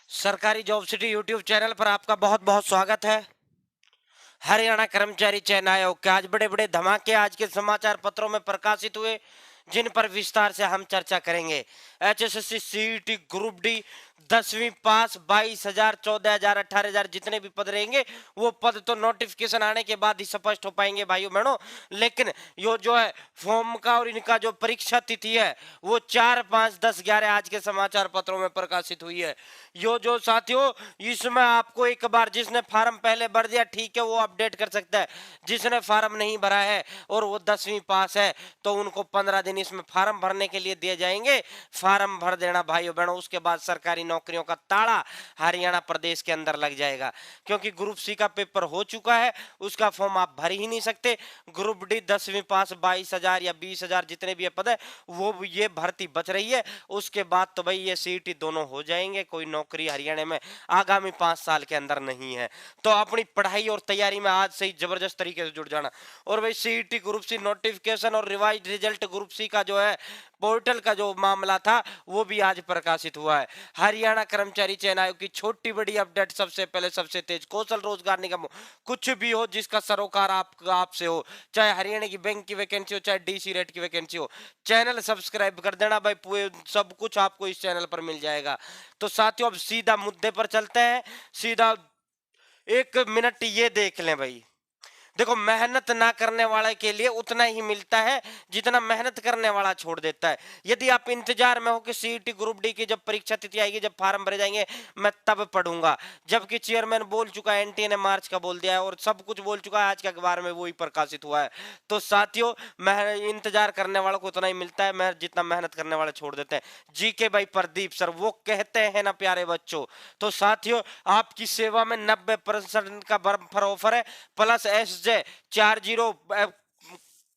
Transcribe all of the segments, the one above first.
सरकारी job city YouTube channel पर आपका बहुत बहुत स्वागत है। हरियाणा कर्मचारी चयन आयोग के आज बड़े बड़े धमाके आज के समाचार पत्रों में प्रकाशित हुए, जिन पर विस्तार से हम चर्चा करेंगे। एचएसएससी सीईटी ग्रुप डी 10वीं पास 22,000 14,000 18,000 जितने भी पद रहेंगे, वो पद तो नोटिफिकेशन आने के बाद ही स्पष्ट हो पाएंगे भाइयों बहनों। लेकिन यो जो है फॉर्म का और इनका जो परीक्षा तिथि है वो 4 5 10 11 आज के समाचार पत्रों में प्रकाशित हुई है। यो जो साथियों, इसमें आपको एक बार जिसने फार्म पहले भर दिया ठीक है, वो अपडेट कर सकता है। जिसने फार्म नहीं भरा है और वो 10वीं पास है तो उनको 15 दिन इसमें फार्म भरने के लिए दिए जाएंगे। फार्म भर देना भाइयों बहनों, उसके बाद सरकारी नौकरियों का ताला हरियाणा प्रदेश के अंदर लग जाएगा। क्योंकि ग्रुप सी का पेपर हो चुका है, उसका फॉर्म आप भर ही नहीं सकते। ग्रुप डी 10वीं पास 22,000 या 20,000 जितने भी पद है वो ये भर्ती बच रही है। उसके बाद तो भाई ये सीईटी दोनों हो जाएंगे। कोई नौकरी हरियाणा में आगामी 5 साल के अंदर नहीं है। तो अपनी पढ़ाई और तैयारी में आज से ही जबरदस्त तरीके से जुड़ जाना। और भाई सीईटी ग्रुप सी नोटिफिकेशन और रिवाइज रिजल्ट ग्रुप सी का जो है पोर्टल का जो मामला था वो भी आज प्रकाशित हुआ है। हरियाणा कर्मचारी चयन आयोग की छोटी बड़ी अपडेट सबसे पहले सबसे तेज। कौशल रोजगार निगम कुछ भी हो जिसका सरोकार आपसे हो, चाहे हरियाणा की बैंक की वैकेंसी हो, चाहे डीसी रेट की वैकेंसी हो, चैनल सब्सक्राइब कर देना भाई। सब कुछ आपको इस चैनल पर मिल जाएगा। तो साथियों अब सीधा मुद्दे पर चलते हैं। सीधा 1 मिनट ये देख लें भाई। देखो, मेहनत ना करने वाले के लिए उतना ही मिलता है जितना मेहनत करने वाला छोड़ देता है। यदि आप इंतजार में हो कि सीईटी ग्रुप डी की जब परीक्षा तिथि आएगी, जब फार्म भरे जाएंगे, मैं तब पढ़ूंगा, जबकि चेयरमैन बोल चुका है, एनटीए ने मार्च का बोल दिया है और सब कुछ बोल चुका है, आज के अखबार में वही प्रकाशित हुआ है। तो साथियों, इंतजार करने वालों को उतना ही मिलता है मैं जितना मेहनत करने वाले छोड़ देते हैं। जी के भाई प्रदीप सर वो कहते हैं ना प्यारे बच्चों। तो साथियों, आपकी सेवा में 90% का बम्पर ऑफर है, प्लस एसजे 40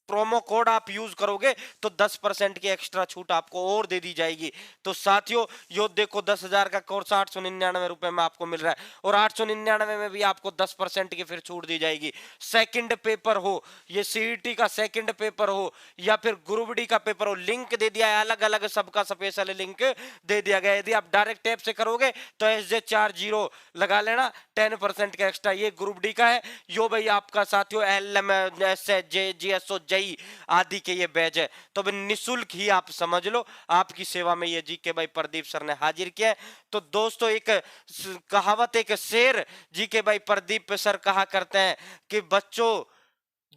प्रोमो कोड आप यूज करोगे तो 10% की एक्स्ट्रा छूट आपको और दे दी जाएगी। तो साथियों, यो देखो 10,000 का कोर्स 899 रुपए में आपको मिल रहा है और 899 में भी आपको 10% की फिर छूट दी जाएगी। सेकंड पेपर हो, ये सीईटी का सेकंड पेपर हो या फिर ग्रुप डी का पेपर हो, लिंक दे दिया है अलग अलग, सबका स्पेशल लिंक दे दिया गया। यदि आप डायरेक्ट ऐप से करोगे तो SJ40 लगा लेना, 10% का एक्स्ट्रा। ये ग्रुप डी का है। यो भाई आपका साथियों LM SJ GSO आदि के ये बैच है। तो निःशुल्क ही आप समझ लो, आपकी सेवा में ये जी के भाई प्रदीप सर ने हाजिर किया है। तो दोस्तों, एक कहावत, एक शेर जी के भाई प्रदीप सर कहा करते हैं कि बच्चों,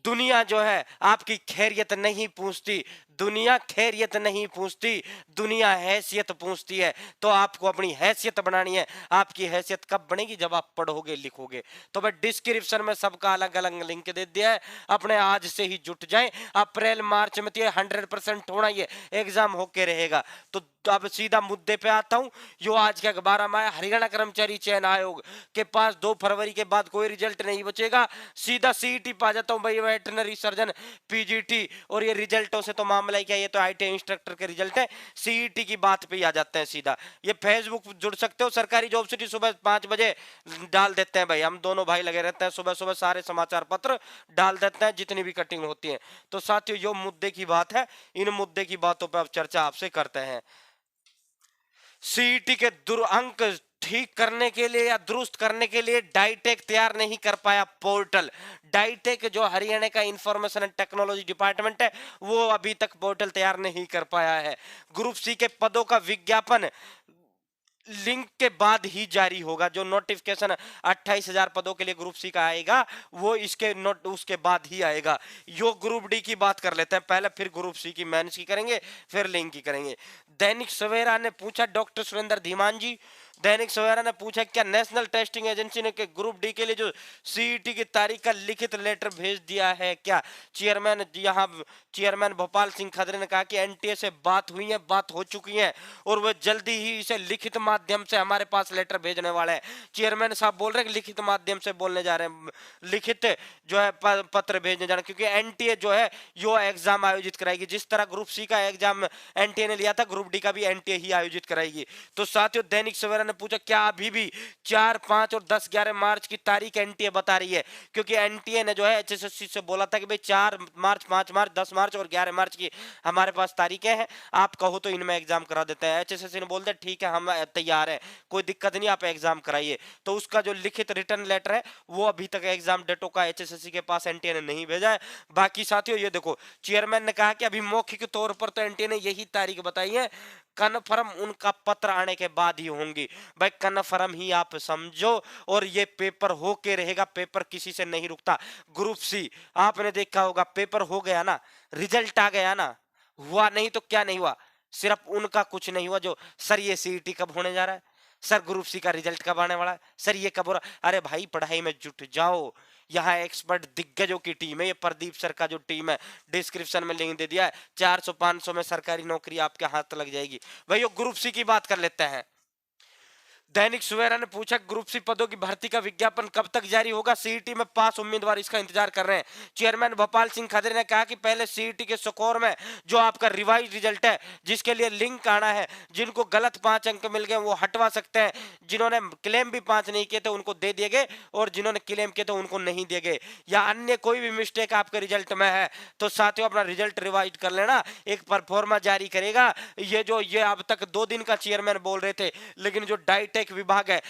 दुनिया जो है आपकी खैरियत नहीं पूछती, दुनिया खैरियत नहीं पूछती, दुनिया हैसियत पूछती है। तो आपको अपनी हैसियत बनानी है। आपकी हैसियत कब बनेगी? जब आप पढ़ोगे लिखोगे। तो मैं डिस्क्रिप्शन में सबका अलग अलग लिंक दे दिया है, अपने आज से ही जुट जाएं। अप्रैल मार्च में तो 100% होना, ये एग्जाम होके रहेगा। तो अब सीधा मुद्दे पे आता हूं। जो आज के अखबार में आया, हरियाणा कर्मचारी चयन आयोग के पास 2 फरवरी के बाद कोई रिजल्ट नहीं बचेगा। सीधा सीईटी पा जाता हूं भाई, वेटरनरी सर्जन पीजीटी। और ये रिजल्टों से तो मामला ही क्या, ये तो आईटी इंस्ट्रक्टर के रिजल्ट है। सीईटी की बात पे ही आ जाते हैं सीधा। ये फेसबुक जुड़ सकते हो, सरकारी जॉब सिटी सुबह 5 बजे डाल देते हैं भाई। हम दोनों भाई लगे रहते हैं, सुबह सुबह सारे समाचार पत्र डाल देते हैं जितनी भी कटिंग होती है। तो साथियों, यो मुद्दे की बात है। इन मुद्दे की बातों पर अब चर्चा आपसे करते हैं। सीईटी के दुरअंक ठीक करने के लिए या दुरुस्त करने के लिए डाइटेक तैयार नहीं कर पाया पोर्टल। डाइटेक जो हरियाणा का इंफॉर्मेशन एंड टेक्नोलॉजी डिपार्टमेंट है, वो अभी तक पोर्टल तैयार नहीं कर पाया है। ग्रुप सी के पदों का विज्ञापन लिंक के बाद ही जारी होगा। जो नोटिफिकेशन 28,000 पदों के लिए ग्रुप सी का आएगा, वो इसके नोट उसके बाद ही आएगा। यो ग्रुप डी की बात कर लेते हैं पहले, फिर ग्रुप सी की मेंस की करेंगे, फिर लिंक की करेंगे। दैनिक सवेरा ने पूछा, डॉक्टर सुरेंद्र धीमान जी, दैनिक सवेरा ने पूछा क्या नेशनल टेस्टिंग एजेंसी ने ग्रुप डी के लिए जो सीईटी की तारीख का लिखित लेटर भेज दिया है क्या? चेयरमैन भोपाल सिंह खदरे ने कहा कि एनटीए से बात हुई है, बात हो चुकी है और वह जल्दी ही इसे लिखित माध्यम से हमारे पास लेटर भेजने वाले हैं। चेयरमैन साहब बोल रहे हैं लिखित माध्यम से बोलने जा रहे हैं, लिखित जो है पत्र भेजने जा रहे हैं, क्योंकि एनटीए जो है यो एग्जाम आयोजित कराएगी। जिस तरह ग्रुप सी का एग्जाम एनटीए ने लिया था, ग्रुप डी का भी एनटीए ही आयोजित कराएगी। तो साथियों, दैनिक सवेरा ने पूछा क्या अभी भी 4, 5 और 10, 11 मार्च की तारीख एनटीए बता रही है, क्योंकि एनटीए ने जो है एचएसएससी से बोला था कि भाई 4 मार्च, 5 मार्च, 10 मार्च और 11 मार्च की हमारे पास तारीखें हैं, आप कहो तो इनमें एग्जाम करा देते हैं। एचएसएससी ने बोल दिया ठीक है हम तैयार हैं, कोई दिक्कत नहीं, आप एग्जाम कराइए। तो उसका जो लिखित रिटर्न लेटर है वो अभी तक एग्जाम डेटों का एचएसएससी के पास एनटीए ने नहीं भेजा है। बाकी साथियों ये देखो, चेयरमैन ने कहा कि अभी मौखिक तौर पर तो एनटीए ने यही तारीख बताई है, कन्फर्म उनका पत्र आने के बाद ही होंगी। भाई कन्फर्म ही आप समझो, और ये पेपर हो के रहेगा, पेपर किसी से नहीं रुकता। ग्रुप सी आपने देखा होगा, पेपर हो गया ना, रिजल्ट आ गया ना, हुआ नहीं तो क्या नहीं हुआ, सिर्फ उनका कुछ नहीं हुआ जो सर ये सीईटी कब होने जा रहा है, सर ग्रुप सी का रिजल्ट कब आने वाला है, सर ये कब हो रहा। अरे भाई पढ़ाई में जुट जाओ, यहाँ एक्सपर्ट दिग्गजों की टीम है, ये प्रदीप सर का जो टीम है, डिस्क्रिप्शन में लिंक दे दिया है, 400-500 में सरकारी नौकरी आपके हाथ लग जाएगी। भाई ग्रुप सी की बात कर लेते हैं। दैनिक सवेरा ने पूछा ग्रुप सी पदों की भर्ती का विज्ञापन कब तक जारी होगा, सीईटी में पास उम्मीदवार इसका इंतजार कर रहे हैं। चेयरमैन भोपाल सिंह खत्री ने कहा कि पहले सीईटी के स्कोर में जो आपका रिवाइज रिजल्ट है जिसके लिए लिंक आना है, जिनको गलत 5 अंक मिल गए वो हटवा सकते हैं, जिन्होंने क्लेम भी 5 नहीं किए थे उनको दे दिए गए, और जिन्होंने क्लेम किए थे उनको नहीं दिए गए, या अन्य कोई भी मिस्टेक आपके रिजल्ट में है तो साथियों अपना रिजल्ट रिवाइज कर लेना, एक परफॉर्मा जारी करेगा। ये अब तक 2 दिन का चेयरमैन बोल रहे थे, लेकिन जो डाइट एक विभाग है,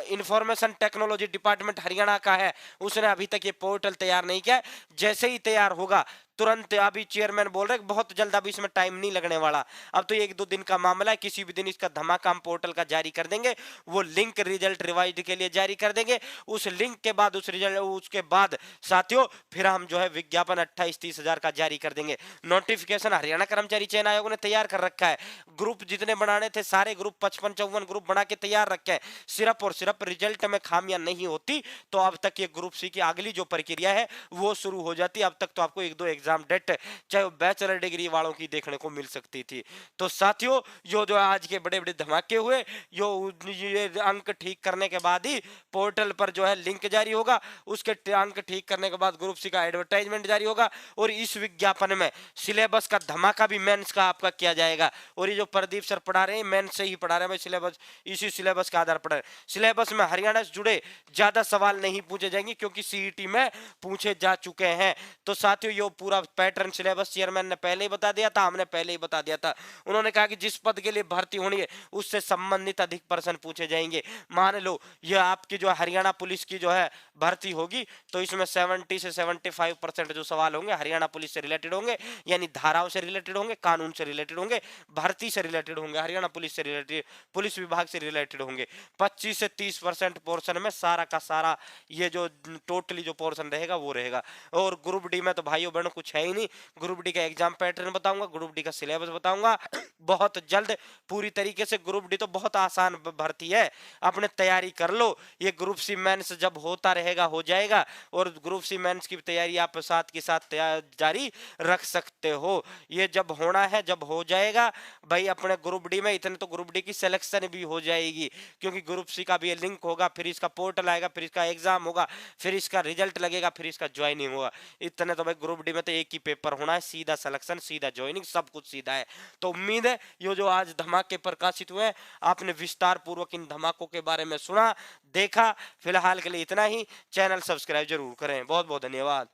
इंफॉर्मेशन टेक्नोलॉजी डिपार्टमेंट हरियाणा का है, उसने अभी तक ये पोर्टल तैयार नहीं किया। जैसे ही तैयार होगा तुरंत, अभी चेयरमैन बोल रहे बहुत जल्द, अभी इसमें टाइम नहीं लगने वाला, अब तो 1-2 दिन का मामला है, किसी भी दिन इसका धमाका हम पोर्टल का जारी कर देंगे। वो लिंक रिजल्ट रिवाइज के लिए जारी कर देंगे, उस लिंक के बाद उस रिजल्ट, उसके बाद साथियों फिर हम जो है विज्ञापन 28-30 हजार का जारी कर देंगे। नोटिफिकेशन हरियाणा कर्मचारी चयन आयोग ने तैयार कर रखा है, ग्रुप जितने बनाने थे सारे ग्रुप 55-54 ग्रुप बना के तैयार रखे हैं, सिर्फ और सिर्फ रिजल्ट में खामियां नहीं होती तो अब तक ये ग्रुप सी की अगली जो प्रक्रिया है वो शुरू हो जाती। अब तक तो आपको 1-2 एग्जाम डेट चाहे वो बैचलर डिग्री वालों की देखने को मिल सकती थी। तो साथियों जो आज के बड़े बड़े धमाके हुए, ये अंक ठीक करने के बाद ही पोर्टल पर जो है लिंक जारी होगा, उसके अंक ठीक करने के बाद ग्रुप सी का एडवर्टाइजमेंट जारी होगा, और इस विज्ञापन में सिलेबस का धमाका भी मेंस का आपका किया जाएगा। और ये जो प्रदीप सर पढ़ा रहे हैं मेंस से ही पढ़ा रहे हैं भाई, सिलेबस इसी सिलेबस के आधार पर, सिलेबस में हरियाणा से जुड़े ज्यादा सवाल नहीं पूछे जाएंगे क्योंकि सीईटी में पूछे जा चुके हैं। तो साथियों ये पूरा पैटर्न सिलेबस चेयरमैन ने पहले ही बता दिया था, हमने पहले ही बता दिया था। उन्होंने कहा कि जिस पद के लिए भर्ती होनी है उससे संबंधित अधिक प्रश्न पूछे जाएंगे। मान लो ये आपकी जो हरियाणा पुलिस की जो है भर्ती होगी तो इसमें 70 से 75% जो सवाल होंगे हरियाणा पुलिस से रिलेटेड होंगे, यानी धाराओं से रिलेटेड होंगे, कानून से रिलेटेड होंगे, भर्ती से रिलेटेड होंगे, हरियाणा पुलिस से रिलेटेड, पुलिस विभाग से रिलेटेड होंगे। 25 से 30% पोर्शन में सारा का सारा ये जो टोटली जो पोर्शन रहेगा वो रहेगा। और ग्रुप डी में तो भाइयों बहनों कुछ है ही नहीं, ग्रुप डी का एग्जाम पैटर्न बताऊंगा, ग्रुप डी का सिलेबस बताऊंगा बहुत जल्द पूरी तरीके से। ग्रुप डी तो बहुत आसान भर्ती है, अपने तैयारी कर लो, ये ग्रुप सी मेंस जब होता रहेगा हो जाएगा, और ग्रुप सी मेंस की तैयारी आप साथ के साथ जारी रख सकते हो। ये जब होना है जब हो जाएगा भाई अपने ग्रुप डी में, इतने तो ग्रुप डी की सिलेक्शन भी हो जाएगी क्योंकि ग्रुप सी का भी लिंक होगा, फिर इसका पोर्टल आएगा, फिर इसका एग्जाम होगा, फिर इसका रिजल्ट लगेगा, फिर इसका ज्वाइनिंग होगा। इतने तो भाई ग्रुप डी में तो एक ही पेपर होना है, सीधा सिलेक्शन, सीधा ज्वाइनिंग, सब कुछ सीधा है। तो उम्मीद है ये जो आज धमाके प्रकाशित हुए आपने विस्तार पूर्वक इन धमाकों के बारे में सुना देखा। फिलहाल के लिए इतना ही, चैनल सब्सक्राइब जरूर करें। बहुत बहुत धन्यवाद।